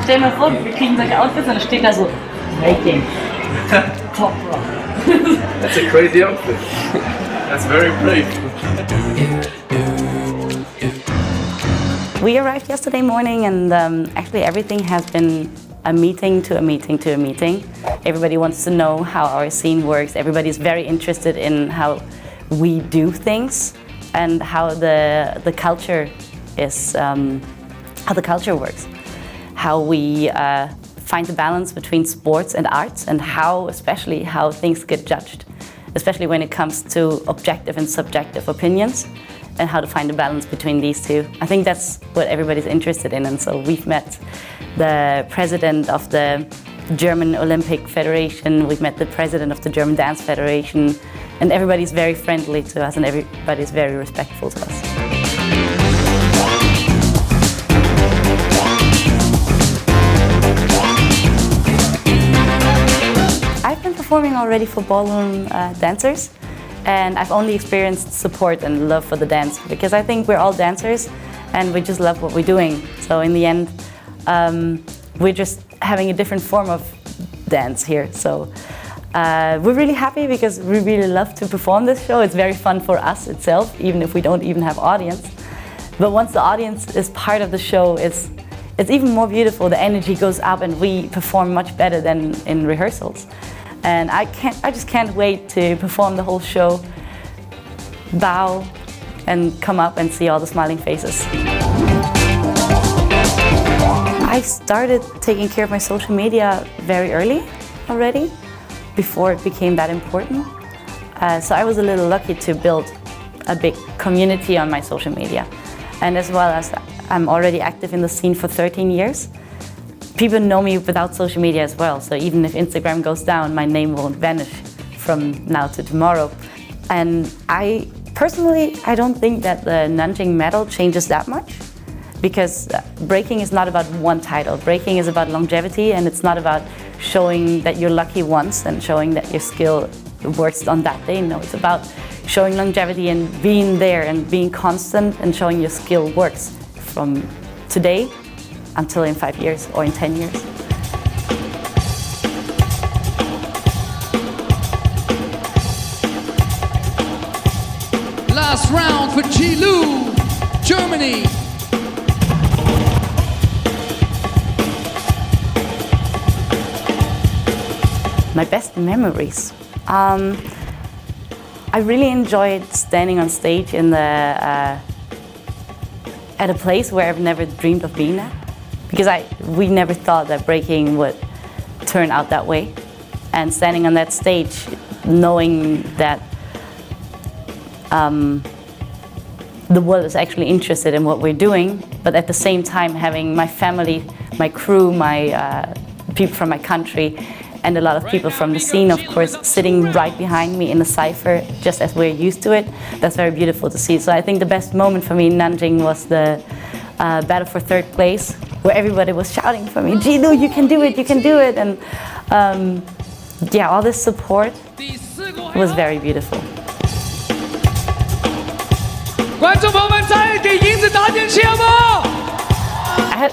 Stell dir mal vor, wir kriegen solche Outfits und dann steht da so Breaking. Top Rock. That's a crazy outfit. That's very brave. We arrived yesterday morning and actually everything has been a meeting to a meeting to a meeting. Everybody wants to know how our scene works. Everybody's very interested in how we do things and how the culture is, how the culture works. How we find the balance between sports and arts and especially how things get judged. Especially when it comes to objective and subjective opinions and how to find a balance between these two. I think that's what everybody's interested in, and so we've met the president of the German Olympic Federation, we've met the president of the German Dance Federation, and everybody's very friendly to us and everybody's very respectful to us. I've been performing already for ballroom dancers, and I've only experienced support and love for the dance because I think we're all dancers and we just love what we're doing. So in the end, we're just having a different form of dance here. So we're really happy because we really love to perform this show. It's very fun for us itself, even if we don't even have audience. But once the audience is part of the show, it's even more beautiful. The energy goes up and we perform much better than in rehearsals. And I just can't wait to perform the whole show, bow, and come up and see all the smiling faces. I started taking care of my social media very early already, before it became that important. So I was a little lucky to build a big community on my social media. And as well as I'm already active in the scene for 13 years. People know me without social media as well, so even if Instagram goes down, my name won't vanish from now to tomorrow. And I don't think that the Nanjing medal changes that much, because breaking is not about one title. Breaking is about longevity, and it's not about showing that you're lucky once and showing that your skill works on that day. No, it's about showing longevity and being there and being constant and showing your skill works from today until in 5 years or in 10 years. Last round for Jilou, Germany. My best memories. I really enjoyed standing on stage in at a place where I've never dreamed of being at. Because we never thought that breaking would turn out that way. And standing on that stage, knowing that the world is actually interested in what we're doing, but at the same time having my family, my crew, my people from my country, and a lot of people from the scene, of course, sitting right behind me in the cypher, just as we're used to it. That's very beautiful to see. So I think the best moment for me in Nanjing was the battle for third place, where everybody was shouting for me, Jilou, you can do it, you can do it. And yeah, all this support was very beautiful.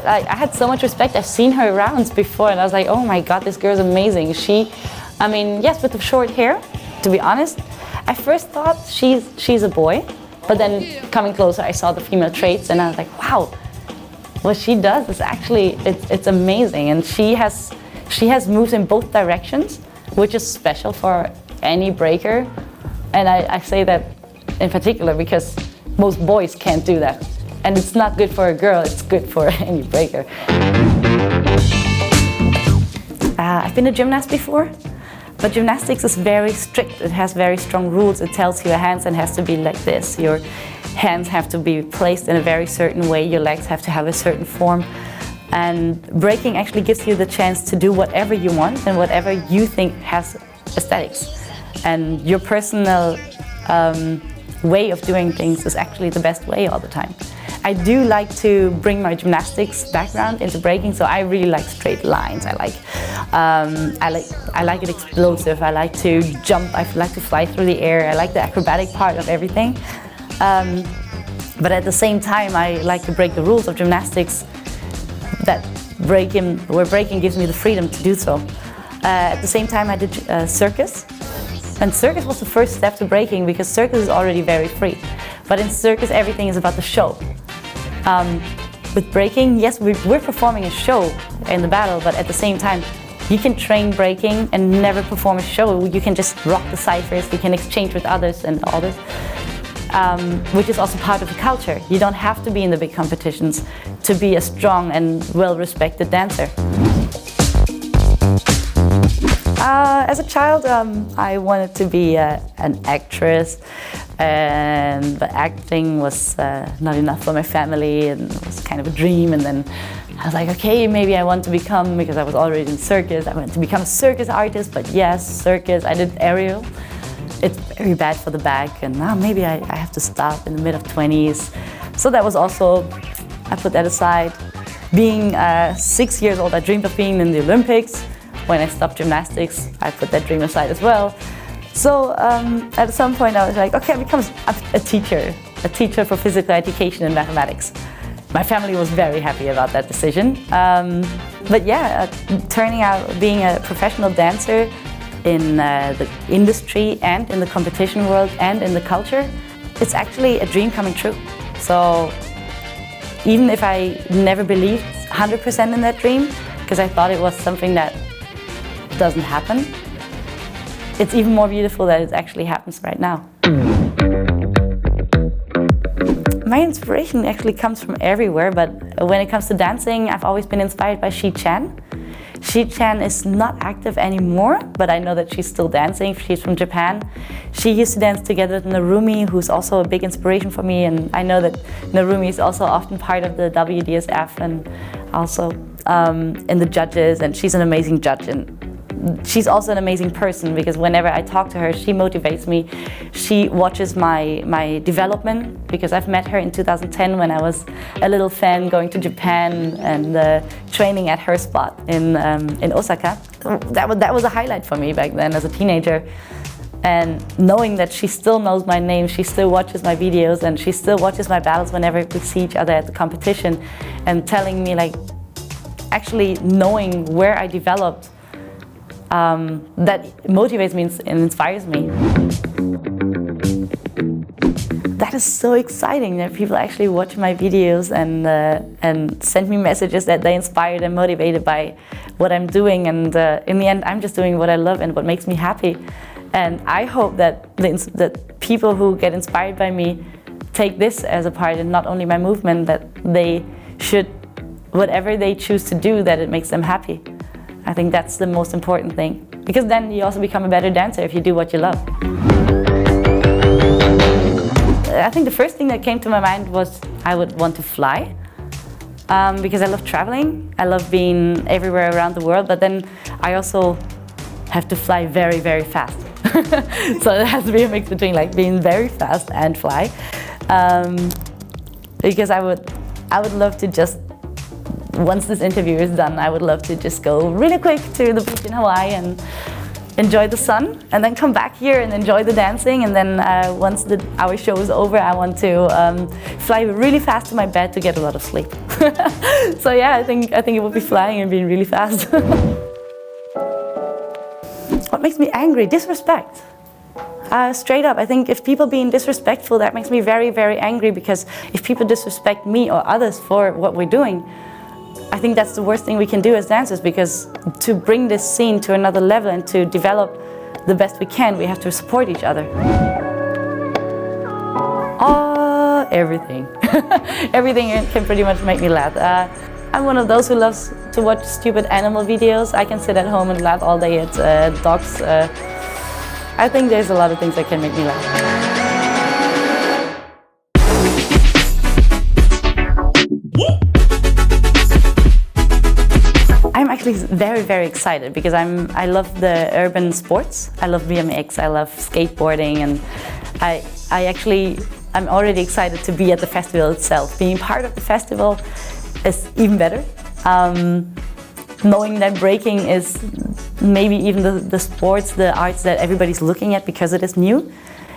I had so much respect. I've seen her rounds before and I was like, oh my God, this girl's amazing. I mean, yes, with the short hair, to be honest, I first thought she's a boy, but then coming closer, I saw the female traits and I was like, wow, what she does is actually, it's amazing. And she has moves in both directions, which is special for any breaker. And I say that in particular because most boys can't do that. And it's not good for a girl, it's good for any breaker. I've been a gymnast before, but gymnastics is very strict. It has very strong rules. It tells you your hands has to be like this. Your hands have to be placed in a very certain way. Your legs have to have a certain form. And breaking actually gives you the chance to do whatever you want and whatever you think has aesthetics. And your personal way of doing things is actually the best way all the time. I do like to bring my gymnastics background into breaking, so I really like straight lines. I like it explosive. I like to jump. I like to fly through the air. I like the acrobatic part of everything. But at the same time, I like to break the rules of gymnastics that where breaking gives me the freedom to do so. At the same time, I did circus, and circus was the first step to breaking because circus is already very free. But in circus, everything is about the show. With breaking, yes, we're performing a show in the battle, but at the same time, you can train breaking and never perform a show. You can just rock the ciphers, you can exchange with others and all this, which is also part of the culture. You don't have to be in the big competitions to be a strong and well-respected dancer. As a child, I wanted to be an actress, but acting was not enough for my family, and it was kind of a dream. And then I was like, okay, maybe I want to become, because I was already in circus, I wanted to become a circus artist. But yes, circus, I did aerial. It's very bad for the back, and now maybe I have to stop in the mid-20s. So that was also, I put that aside. Being 6 years old, I dreamed of being in the Olympics. When I stopped gymnastics, I put that dream aside as well. So at some point I was like, okay, I become a teacher for physical education and mathematics. My family was very happy about that decision. But yeah, turning out being a professional dancer in the industry and in the competition world and in the culture, it's actually a dream coming true. So even if I never believed 100% in that dream, because I thought it was something that doesn't happen, it's even more beautiful that it actually happens right now. My inspiration actually comes from everywhere, but when it comes to dancing, I've always been inspired by Shi Chan. Shi Chan is not active anymore, but I know that she's still dancing. She's from Japan. She used to dance together with Narumi, who's also a big inspiration for me, and I know that Narumi is also often part of the WDSF and also in the judges, and she's an amazing judge. And she's also an amazing person, because whenever I talk to her, she motivates me. She watches my development, because I've met her in 2010 when I was a little fan going to Japan and training at her spot in Osaka. That was a highlight for me back then as a teenager. And knowing that she still knows my name, she still watches my videos, and she still watches my battles whenever we see each other at the competition, and telling me, like, actually knowing where I developed, that motivates me and inspires me. That is so exciting that people actually watch my videos and send me messages that they inspired and motivated by what I'm doing. And in the end, I'm just doing what I love and what makes me happy. And I hope that that people who get inspired by me take this as a part, and not only my movement, that they should, whatever they choose to do, that it makes them happy. I think that's the most important thing, because then you also become a better dancer if you do what you love. I think the first thing that came to my mind was I would want to fly, because I love traveling. I love being everywhere around the world, but then I also have to fly very, very fast. So it has to be a mix between like being very fast and fly, because I would love to just, once this interview is done, I would love to just go really quick to the beach in Hawaii and enjoy the sun, and then come back here and enjoy the dancing. And then once our show is over, I want to fly really fast to my bed to get a lot of sleep. So yeah, I think it would be flying and being really fast. What makes me angry? Disrespect. Straight up, I think if people being disrespectful, that makes me very, very angry, because if people disrespect me or others for what we're doing, I think that's the worst thing we can do as dancers, because to bring this scene to another level and to develop the best we can, we have to support each other. Everything. Everything can pretty much make me laugh. I'm one of those who loves to watch stupid animal videos. I can sit at home and laugh all day at dogs. I think there's a lot of things that can make me laugh. I'm actually very, very excited, because I love the urban sports. I love BMX, I love skateboarding, and I'm already excited to be at the festival itself. Being part of the festival is even better. Knowing that breaking is maybe even the sports, the arts that everybody's looking at because it is new,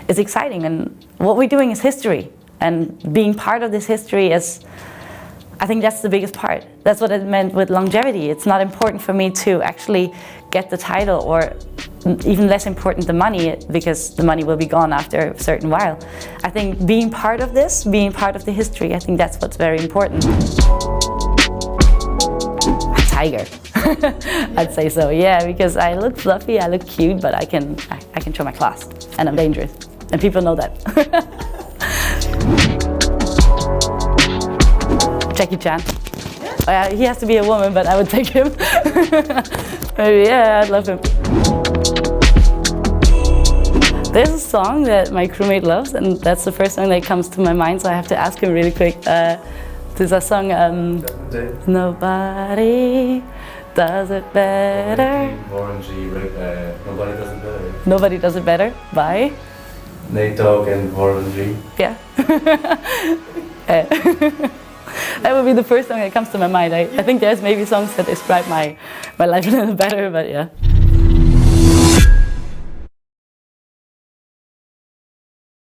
is exciting. And what we're doing is history. And being part of this history is, I think that's the biggest part. That's what it meant with longevity. It's not important for me to actually get the title, or even less important the money, because the money will be gone after a certain while. I think being part of this, being part of the history, I think that's what's very important. A tiger. I'd say so, yeah, because I look fluffy, I look cute, but I can show my class, and I'm dangerous, and people know that. Jackie Chan. He has to be a woman, but I would take him. Yeah, I'd love him. There's a song that my crewmate loves, and that's the first song that comes to my mind, so I have to ask him really quick. There's a song, Nobody Does It Better. Nobody Does It Better. Nobody Does It Better by Nate Dogg and Warren G. Yeah. That would be the first song that comes to my mind. I think there's maybe songs that describe my life a little better, but yeah.